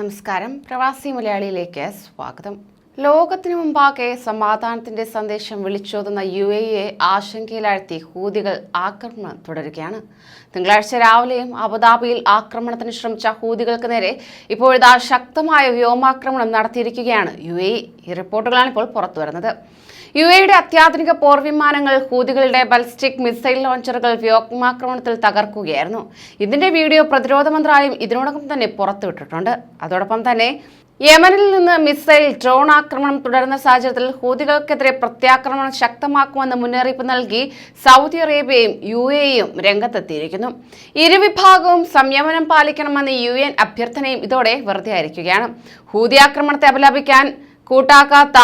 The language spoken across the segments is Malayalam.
നമസ്കാരം. പ്രവാസി മലയാളിയിലേക്ക് സ്വാഗതം. ലോകത്തിനു മുമ്പാകെ സമാധാനത്തിന്റെ സന്ദേശം വിളിച്ചോതുന്ന UAE ആശങ്കയിലാഴ്ത്തി ഹൂതികൾ ആക്രമണം തുടരുകയാണ്. തിങ്കളാഴ്ച രാവിലെയും അബുദാബിയിൽ ആക്രമണത്തിന് ശ്രമിച്ച ഹൂതികൾക്ക് നേരെ ഇപ്പോഴിതാ ശക്തമായ വ്യോമാക്രമണം നടത്തിയിരിക്കുകയാണ് UAE. ഈ റിപ്പോർട്ടുകളാണ് ഇപ്പോൾ പുറത്തുവരുന്നത്. UAEയുടെ അത്യാധുനിക പോർവിമാനങ്ങൾ ഹൂതികളുടെ ബാലിസ്റ്റിക് മിസൈൽ ലോഞ്ചറുകൾ വ്യോമാക്രമണത്തിൽ തകർക്കുകയായിരുന്നു. ഇതിന്റെ വീഡിയോ പ്രതിരോധ മന്ത്രാലയം ഇതിനോടകം തന്നെ പുറത്തുവിട്ടിട്ടുണ്ട്. അതോടൊപ്പം തന്നെ യമനിൽ നിന്ന് മിസൈൽ ഡ്രോൺ ആക്രമണം തുടരുന്ന സാഹചര്യത്തിൽ ഹൂതികൾക്കെതിരെ പ്രത്യാക്രമണം ശക്തമാക്കുമെന്ന് മുന്നറിയിപ്പ് നൽകി സൗദി അറേബ്യയും UAEയും രംഗത്തെത്തിയിരിക്കുന്നു. ഇരുവിഭാഗവും സംയമനം പാലിക്കണമെന്ന് UN അഭ്യർത്ഥനയും ഇതോടെ വെറുതെ ആയിരിക്കുകയാണ്. ഹൂതി ആക്രമണത്തെ അപലപിക്കാൻ കൂട്ടാക്കാത്ത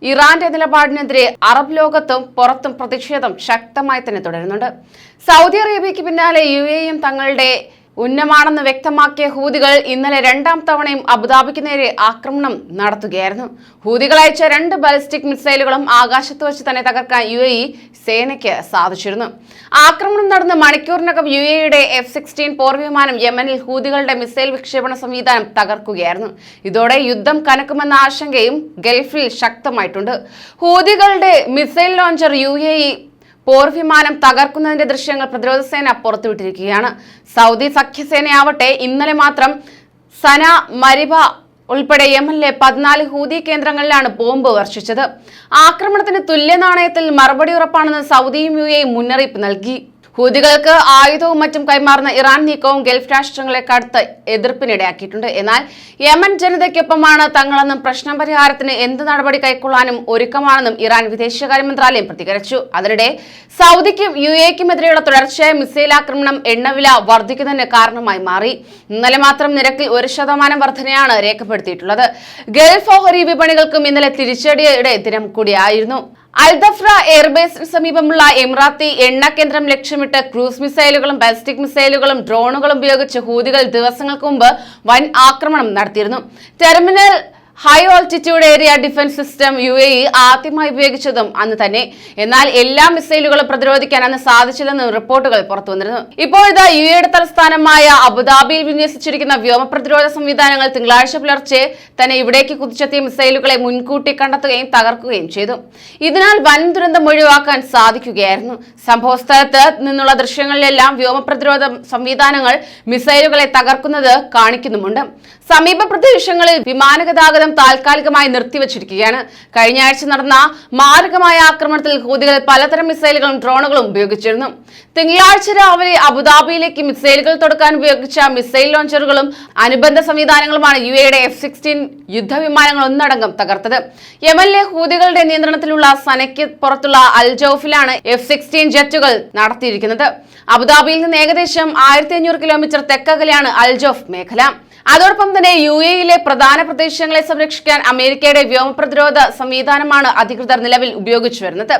ഇറാന്റെ നിലപാടിനെതിരെ അറബ് ലോകത്തും പുറത്തും പ്രതിഷേധം ശക്തമായി തന്നെ തുടരുന്നുണ്ട്. സൗദി അറേബ്യയ്ക്ക് പിന്നാലെ UAEയും തങ്ങളുടെ ഉന്നമാണെന്ന് വ്യക്തമാക്കിയ ഹൂതികൾ ഇന്നലെ രണ്ടാം തവണയും അബുദാബിക്ക് നേരെ ആക്രമണം നടത്തുകയായിരുന്നു. ഹൂതികൾ അയച്ച 2 ബാലിസ്റ്റിക് മിസൈലുകളും ആകാശത്ത് വെച്ച് തന്നെ തകർക്കാൻ UAE സേനയ്ക്ക് സാധിച്ചിരുന്നു. ആക്രമണം നടന്ന മണിക്കൂറിനകം UAEയുടെ F-16 പോർവിമാനം യമനിൽ ഹൂതികളുടെ മിസൈൽ വിക്ഷേപണ സംവിധാനം തകർക്കുകയായിരുന്നു. ഇതോടെ യുദ്ധം കനക്കുമെന്ന ആശങ്കയും ഗൾഫിൽ ശക്തമായിട്ടുണ്ട്. ഹൂതികളുടെ മിസൈൽ ലോഞ്ചർ UAE പോർവിമാനം തകർക്കുന്നതിന്റെ ദൃശ്യങ്ങൾ പ്രതിരോധ സേന പുറത്തുവിട്ടിരിക്കുകയാണ്. സൗദി സഖ്യസേനയാവട്ടെ ഇന്നലെ മാത്രം സന, മരിബ ഉൾപ്പെടെ യമനിലെ 14 ഹൂതി കേന്ദ്രങ്ങളിലാണ് ബോംബ് വർഷിച്ചത്. ആക്രമണത്തിന് തുല്യ നാണയത്തിൽ മറുപടി ഉറപ്പാണെന്ന് സൗദിയും UAEയും മുന്നറിയിപ്പ് നൽകി. ഹൂതികൾക്ക് ആയുധവും മറ്റും കൈമാറുന്ന ഇറാൻ നീക്കവും ഗൾഫ് രാഷ്ട്രങ്ങളെ കടുത്ത എതിർപ്പിനിടയാക്കിയിട്ടുണ്ട്. എന്നാൽ യമൻ ജനതയ്ക്കൊപ്പമാണ് തങ്ങളെന്നും പ്രശ്ന പരിഹാരത്തിന് എന്ത് നടപടി കൈക്കൊള്ളാനും ഒരുക്കമാണെന്നും ഇറാൻ വിദേശകാര്യ മന്ത്രാലയം പ്രതികരിച്ചു. അതിനിടെ സൗദിക്കും UAEക്കുമെതിരെയുള്ള തുടർച്ചയായ മിസൈൽ ആക്രമണം എണ്ണവില വർദ്ധിക്കുന്നതിന് കാരണമായി മാറി. ഇന്നലെ മാത്രം നിരക്കിൽ 1% വർധനയാണ് രേഖപ്പെടുത്തിയിട്ടുള്ളത്. ഗൾഫ് ഓഹരി വിപണികൾക്കും ഇന്നലെ തിരിച്ചടിയുടെ ദിനം കൂടിയായിരുന്നു. അൽദഫ്ര എയർബേസിന് സമീപമുള്ള എമിറാത്തി എണ്ണ കേന്ദ്രം ലക്ഷ്യമിട്ട് ക്രൂസ് മിസൈലുകളും ബാലിസ്റ്റിക് മിസൈലുകളും ഡ്രോണുകളും ഉപയോഗിച്ച് ഹൂതികൾ ദിവസങ്ങൾക്ക് മുമ്പ് വൻ ആക്രമണം നടത്തിയിരുന്നു. Terminal high altitude area defence system UAE ആദ്യമായി ഉപയോഗിച്ചതും അന്ന് തന്നെ. എന്നാൽ എല്ലാ മിസൈലുകളും പ്രതിരോധിക്കാൻ അന്ന് സാധിച്ചില്ലെന്ന് റിപ്പോർട്ടുകൾ പുറത്തു വന്നിരുന്നു. ഇപ്പോഴിതാ UAEയുടെ തലസ്ഥാനമായ അബുദാബിയിൽ വിന്യസിച്ചിരിക്കുന്ന വ്യോമ പ്രതിരോധ സംവിധാനങ്ങൾ തിങ്കളാഴ്ച പുലർച്ചെ തന്നെ ഇവിടേക്ക് കുതിച്ചെത്തിയ മിസൈലുകളെ മുൻകൂട്ടി കണ്ടെത്തുകയും തകർക്കുകയും ചെയ്തു. ഇതിനാൽ വൻ ദുരന്തം ഒഴിവാക്കാൻ സാധിക്കുകയായിരുന്നു. സംഭവ സ്ഥലത്ത് നിന്നുള്ള ദൃശ്യങ്ങളിലെല്ലാം വ്യോമ പ്രതിരോധ സംവിധാനങ്ങൾ മിസൈലുകളെ തകർക്കുന്നത് കാണിക്കുന്നുമുണ്ട്. സമീപ പ്രദേശങ്ങളിൽ വിമാന ഗതാഗതം താൽക്കാലികമായി നിർത്തിവച്ചിരിക്കുകയാണ്. കഴിഞ്ഞ ആഴ്ച നടന്ന മാരകമായ ആക്രമണത്തിൽ ഹൂതികൾ പലതരം മിസൈലുകളും ഡ്രോണുകളും ഉപയോഗിച്ചിരുന്നു. തിങ്കളാഴ്ച രാവിലെ അബുദാബിയിലേക്ക് മിസൈലുകൾ തൊടുക്കാൻ ഉപയോഗിച്ച മിസൈൽ ലോഞ്ചറുകളും അനുബന്ധ സംവിധാനങ്ങളുമാണ് UAEയുടെ F-16 യുദ്ധവിമാനങ്ങൾ ഒന്നടങ്കം തകർത്തത്. യമനിലെ ഹൂതികളുടെ നിയന്ത്രണത്തിലുള്ള സനയ്ക്ക് പുറത്തുള്ള അൽ ജൗഫിലാണ് F-16 ജെറ്റുകൾ നടത്തിയിരിക്കുന്നത്. അബുദാബിയിൽ നിന്ന് ഏകദേശം 1500 കിലോമീറ്റർ തെക്കകലെയാണ് അൽ ജൗഫ് മേഖല. അതോടൊപ്പം തന്നെ UAEയിലെ പ്രധാന പ്രദേശങ്ങളെ സംരക്ഷിക്കാൻ അമേരിക്കയുടെ വ്യോമ പ്രതിരോധ സംവിധാനമാണ് അധികൃതർ നിലവിൽ ഉപയോഗിച്ചു വരുന്നത്.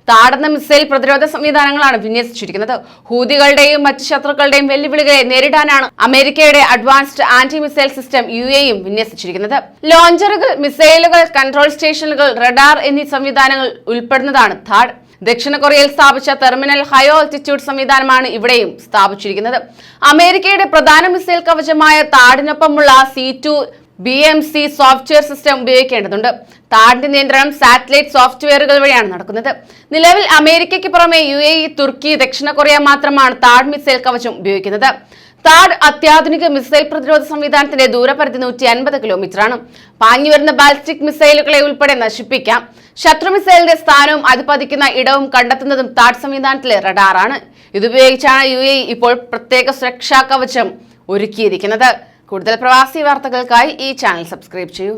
താടുന്ന മിസൈൽ പ്രതിരോധ സംവിധാനങ്ങളാണ് വിന്യസിച്ചിരിക്കുന്നത്. ഹൂതികളുടെയും മറ്റ് ശത്രുക്കളുടെയും വെല്ലുവിളികളെ നേരിടാനാണ് അമേരിക്കയുടെ അഡ്വാൻസ്ഡ് ആന്റി മിസൈൽ സിസ്റ്റം UAEയും വിന്യസിച്ചിരിക്കുന്നത്. ലോഞ്ചറുകൾ, മിസൈലുകൾ, കൺട്രോൾ സ്റ്റേഷനുകൾ, റഡാർ എന്നീ സംവിധാനങ്ങൾ ഉൾപ്പെടുന്നതാണ് താഡ്. ദക്ഷിണ കൊറിയയിൽ സ്ഥാപിച്ച ടെർമിനൽ ഹൈ ഓൾട്ടിറ്റ്യൂഡ് സംവിധാനമാണ് ഇവിടെയും സ്ഥാപിച്ചിരിക്കുന്നത്. അമേരിക്കയുടെ പ്രധാന മിസൈൽ കവചമായ താഡിനൊപ്പമുള്ള C2 BMC സോഫ്റ്റ്വെയർ സിസ്റ്റം ഉപയോഗിക്കേണ്ടതുണ്ട്. താഡിന്റെ നിയന്ത്രണം സാറ്റലൈറ്റ് സോഫ്റ്റ്വെയറുകൾ വഴിയാണ് നടക്കുന്നത്. നിലവിൽ അമേരിക്കയ്ക്ക് പുറമെ UAE, തുർക്കി, ദക്ഷിണ കൊറിയ മാത്രമാണ് താഡ് മിസൈൽ കവചം ഉപയോഗിക്കുന്നത്. താഡ് അത്യാധുനിക മിസൈൽ പ്രതിരോധ സംവിധാനത്തിന്റെ ദൂരപരിധി 150 കിലോമീറ്ററാണ്. പാഞ്ഞുവരുന്ന ബാലിസ്റ്റിക് മിസൈലുകളെ ഉൾപ്പെടെ നശിപ്പിക്കാം. ശത്രു മിസൈലിന്റെ സ്ഥാനവും അത് പതിക്കുന്ന ഇടവും കണ്ടെത്തുന്നതും താഡ് സംവിധാനത്തിലെ റഡാറാണ്. ഇതുപയോഗിച്ചാണ് UAE ഇപ്പോൾ പ്രത്യേക സുരക്ഷാ കവചം ഒരുക്കിയിരിക്കുന്നത്. കൂടുതൽ പ്രവാസി വാർത്തകൾക്കായി ഈ ചാനൽ സബ്സ്ക്രൈബ് ചെയ്യൂ.